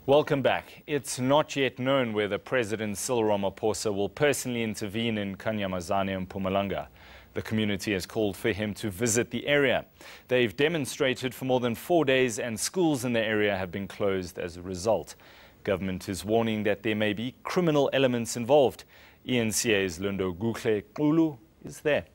Welcome back. It's not yet known whether President Cyril Ramaphosa will personally intervene in Kanyamazane and Mpumalanga. The community has called for him to visit the area. They've demonstrated for more than 4 days and schools in the area have been closed as a result. Government is warning that there may be criminal elements involved. ENCA's Lundo Gukle is there.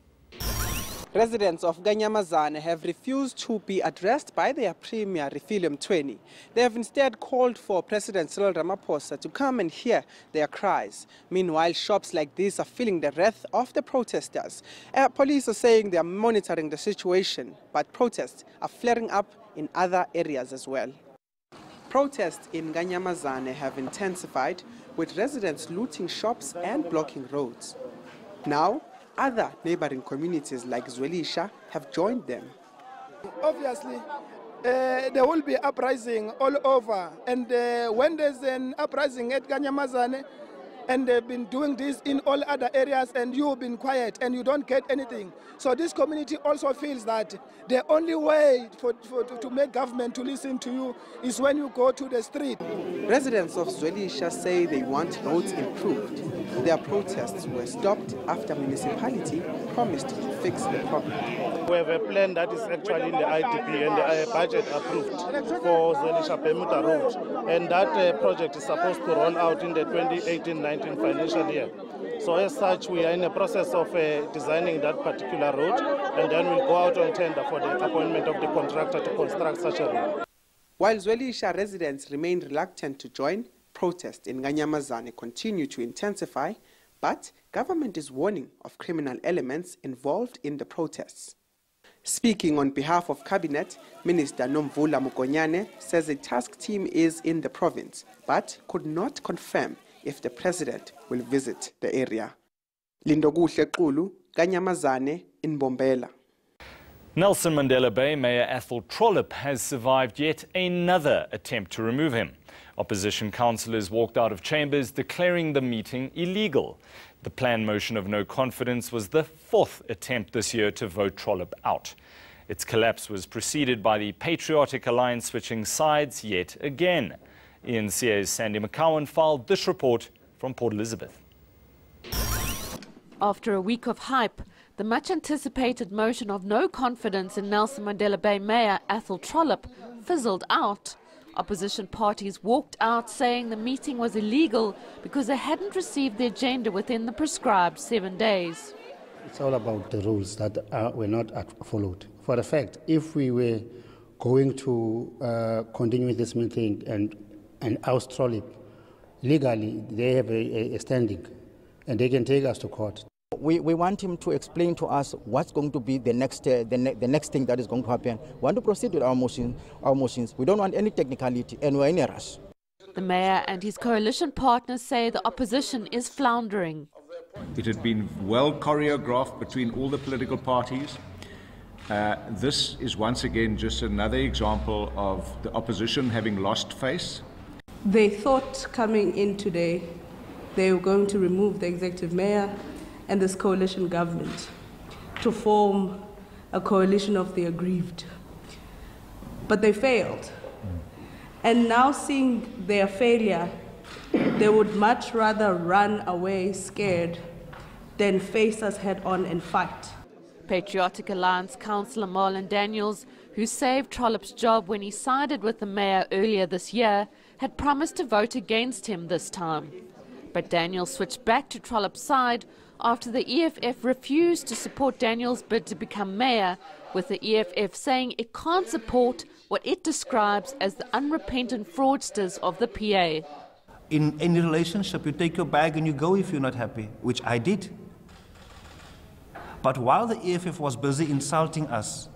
Residents of Kanyamazane have refused to be addressed by their Premier, Refillium 20. They have instead called for President Cyril Ramaphosa to come and hear their cries. Meanwhile, shops like this are feeling the wrath of the protesters. Police are saying they are monitoring the situation, but protests are flaring up in other areas as well. Protests in Kanyamazane have intensified, with residents looting shops and blocking roads. Now, other neighboring communities like Zwelisha have joined them. Obviously, there will be uprising all over, and when there's an uprising at Kanyamazane, and they've been doing this in all other areas, and you've been quiet and you don't get anything. So this community also feels that the only way to make government to listen to you is when you go to the street. Residents of Zwelisha say they want roads improved. Their protests were stopped after municipality promised to fix the problem. We have a plan that is actually in the IDP and the budget approved for Zwelisha Pemuta Road, and that project is supposed to roll out in the 2018-19 financial year. So as such, we are in the process of designing that particular road, and then we'll go out on tender for the appointment of the contractor to construct such a road. While Zwelisha residents remain reluctant to join, protests in Kanyamazane continue to intensify, but government is warning of criminal elements involved in the protests. Speaking on behalf of Cabinet, Minister Nomvula Mokonyane says a task team is in the province, but could not confirm if the president will visit the area. Lindoguhle Xulu, Kanyamazane, MBOMBELA. Nelson Mandela Bay Mayor Appel has survived yet another attempt to remove him. Opposition councillors walked out of chambers declaring the meeting illegal. The planned motion of no confidence was the fourth attempt this year to vote Trollip out. Its collapse was preceded by the Patriotic Alliance switching sides yet again. ENCA's Sandy McCowan filed this report from Port Elizabeth. After a week of hype, the much-anticipated motion of no confidence in Nelson Mandela Bay Mayor Appel fizzled out. Opposition parties walked out saying the meeting was illegal because they hadn't received the agenda within the prescribed 7 days. It's all about the rules that were not followed. For the fact, if we were going to continue with this meeting and oust Trollip, legally they have a standing and they can take us to court. We want him to explain to us what's going to be the next thing that is going to happen. We want to proceed with our motions. We don't want any technicality and we're in a rush. The mayor and his coalition partners say the opposition is floundering. It had been well choreographed between all the political parties. This is once again just another example of the opposition having lost face. They thought coming in today they were going to remove the executive mayor and this coalition government to form a coalition of the aggrieved. But they failed. And now seeing their failure, they would much rather run away scared than face us head on and fight. Patriotic Alliance councillor Marlon Daniels, who saved Trollip's job when he sided with the mayor earlier this year, had promised to vote against him this time. But Daniels switched back to Trollip's side after the EFF refused to support Daniels' bid to become mayor, with the EFF saying it can't support what it describes as the unrepentant fraudsters of the PA. In any relationship, you take your bag and you go if you're not happy, which I did. But while the EFF was busy insulting us,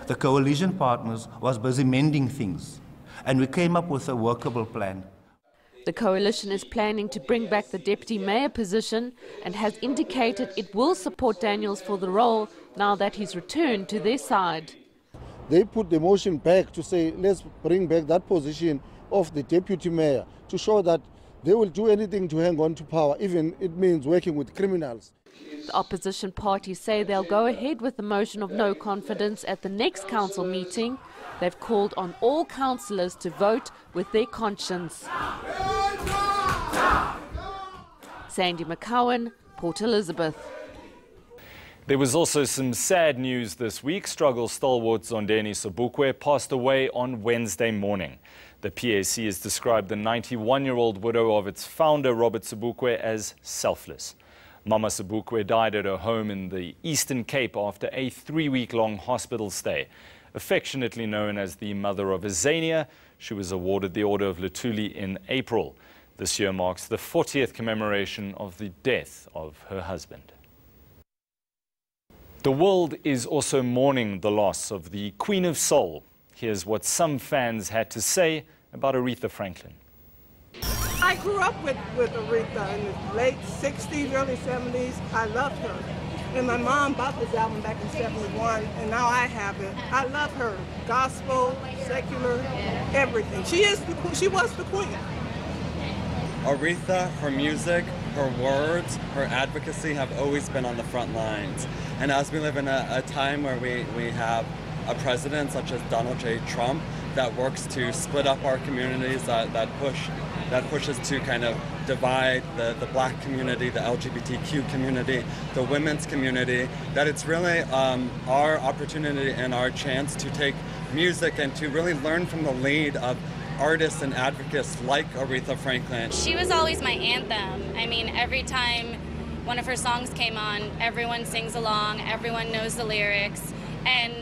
the coalition partners was busy mending things, and we came up with a workable plan. The coalition is planning to bring back the deputy mayor position and has indicated it will support Daniels for the role now that he's returned to their side. They put the motion back to say, let's bring back that position of the deputy mayor to show that they will do anything to hang on to power, even it means working with criminals. The opposition parties say they'll go ahead with the motion of no confidence at the next council meeting, They've called on all councillors to vote with their conscience. Sandy McCowan, Port Elizabeth. There was also some sad news this week. Struggle stalwart ZONDENI SOBUKWE passed away on Wednesday morning. The PAC has described the 91-year-old widow of its founder, Robert Sobukwe, as selfless. Mama Sobukwe died at her home in the Eastern Cape after a 3-week-long hospital stay. Affectionately known as the Mother of Azania, she was awarded the Order of Lutuli in April. This year marks the 40th commemoration of the death of her husband. The world is also mourning the loss of the Queen of Soul. Here's what some fans had to say about Aretha Franklin. I grew up with Aretha in the late 60s, early 70s. I loved her. And my mom bought this album back in 71, and now I have it. I love her. Gospel, secular, everything. She was the queen. Aretha, her music, her words, her advocacy have always been on the front lines. And as we live in a time where we have a president such as Donald J. Trump that works to split up our communities, that pushes to kind of divide the black community, the LGBTQ community, the women's community, that it's really our opportunity and our chance to take music and to really learn from the lead of artists and advocates like Aretha Franklin. She was always my anthem. I mean, every time one of her songs came on, everyone sings along, everyone knows the lyrics, and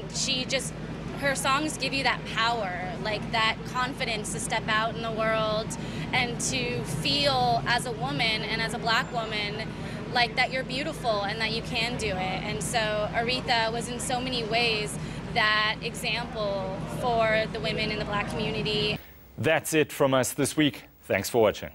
her songs give you that power, like that confidence to step out in the world and to feel as a woman and as a black woman like that you're beautiful and that you can do it. And so Aretha was in so many ways that example for the women in the black community. That's it from us this week. Thanks for watching.